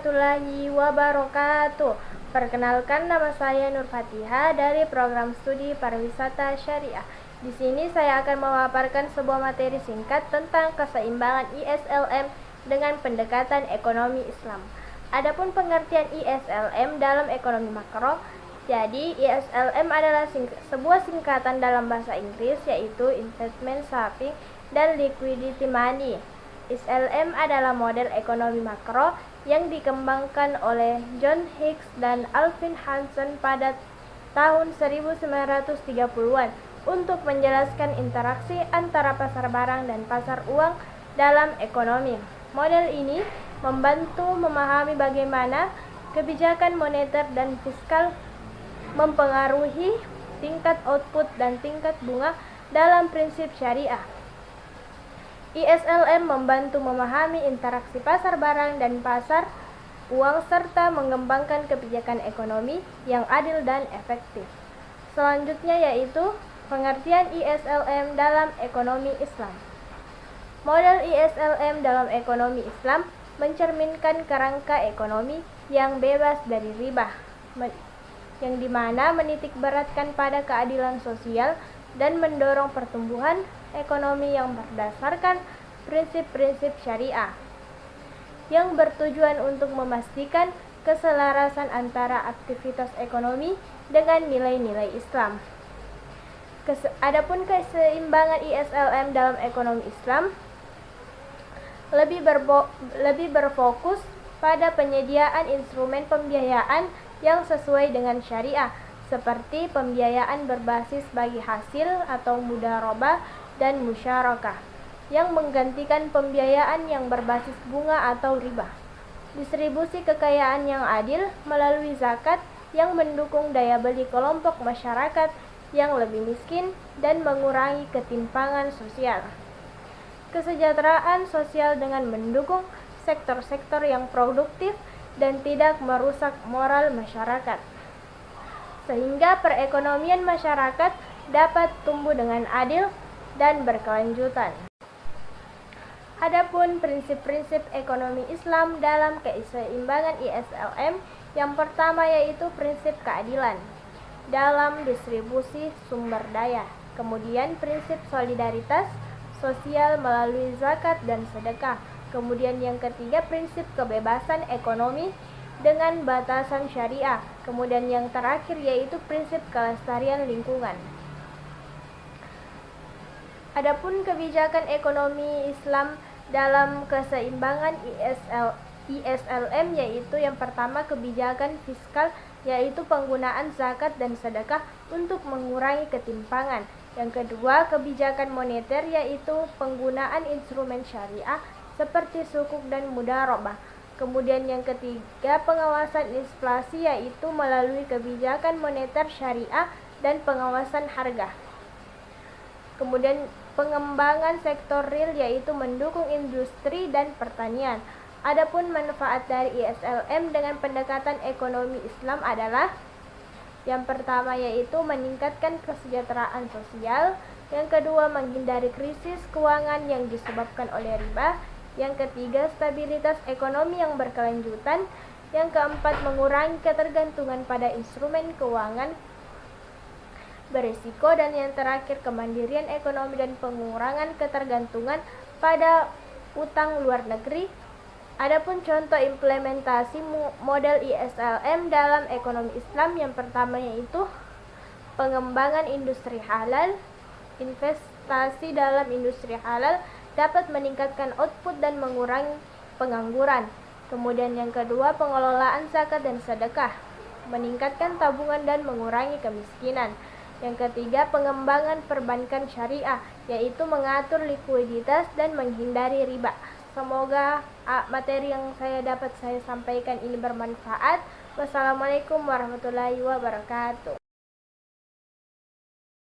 warahmatullahi wabarakatuh. Perkenalkan, nama saya Nur Fatihah dari program studi pariwisata syariah. Di sini saya akan memaparkan sebuah materi singkat tentang keseimbangan ISLM dengan pendekatan ekonomi Islam. Adapun pengertian ISLM dalam ekonomi makro, jadi ISLM adalah sebuah singkatan dalam bahasa Inggris, yaitu Investment Saving dan Liquidity Money. ISLM adalah model ekonomi makro yang dikembangkan oleh John Hicks dan Alvin Hansen pada tahun 1930-an untuk menjelaskan interaksi antara pasar barang dan pasar uang dalam ekonomi. Model ini membantu memahami bagaimana kebijakan moneter dan fiskal mempengaruhi tingkat output dan tingkat bunga dalam prinsip syariah. ISLM membantu memahami interaksi pasar barang dan pasar uang serta mengembangkan kebijakan ekonomi yang adil dan efektif. Selanjutnya yaitu pengertian ISLM dalam ekonomi Islam. Model ISLM dalam ekonomi Islam mencerminkan kerangka ekonomi yang bebas dari riba, yang dimana menitik beratkan pada keadilan sosial dan mendorong pertumbuhan ekonomi yang berdasarkan prinsip-prinsip syariah, yang bertujuan untuk memastikan keselarasan antara aktivitas ekonomi dengan nilai-nilai Islam. Adapun keseimbangan ISLM dalam ekonomi Islam lebih berfokus pada penyediaan instrumen pembiayaan yang sesuai dengan syariah, seperti pembiayaan berbasis bagi hasil atau mudharabah dan musyarakah, yang menggantikan pembiayaan yang berbasis bunga atau riba. Distribusi kekayaan yang adil melalui zakat yang mendukung daya beli kelompok masyarakat yang lebih miskin dan mengurangi ketimpangan sosial. Kesejahteraan sosial dengan mendukung sektor-sektor yang produktif dan tidak merusak moral masyarakat, sehingga perekonomian masyarakat dapat tumbuh dengan adil dan berkelanjutan. Adapun prinsip-prinsip ekonomi Islam dalam keseimbangan ISLM, yang pertama yaitu prinsip keadilan dalam distribusi sumber daya, kemudian prinsip solidaritas sosial melalui zakat dan sedekah, kemudian yang ketiga prinsip kebebasan ekonomi dengan batasan syariah, kemudian yang terakhir yaitu prinsip kelestarian lingkungan. Adapun kebijakan ekonomi Islam dalam keseimbangan ISLM yaitu yang pertama kebijakan fiskal, yaitu penggunaan zakat dan sedekah untuk mengurangi ketimpangan. Yang kedua kebijakan moneter, yaitu penggunaan instrumen syariah seperti sukuk dan mudharabah. Kemudian yang ketiga pengawasan inflasi, yaitu melalui kebijakan moneter syariah dan pengawasan harga. Kemudian pengembangan sektor real, yaitu mendukung industri dan pertanian. Adapun manfaat dari ISLM dengan pendekatan ekonomi Islam adalah yang pertama yaitu meningkatkan kesejahteraan sosial, yang kedua menghindari krisis keuangan yang disebabkan oleh riba, yang ketiga stabilitas ekonomi yang berkelanjutan, yang keempat mengurangi ketergantungan pada instrumen keuangan berisiko, dan yang terakhir kemandirian ekonomi dan pengurangan ketergantungan pada utang luar negeri. Adapun contoh implementasi model ISLM dalam ekonomi Islam, yang pertama yaitu pengembangan industri halal. Investasi dalam industri halal dapat meningkatkan output dan mengurangi pengangguran. Kemudian yang kedua pengelolaan zakat dan sedekah, meningkatkan tabungan dan mengurangi kemiskinan. Yang ketiga pengembangan perbankan syariah, yaitu mengatur likuiditas dan menghindari riba. Semoga materi yang dapat saya sampaikan ini bermanfaat. Wassalamualaikum warahmatullahi wabarakatuh.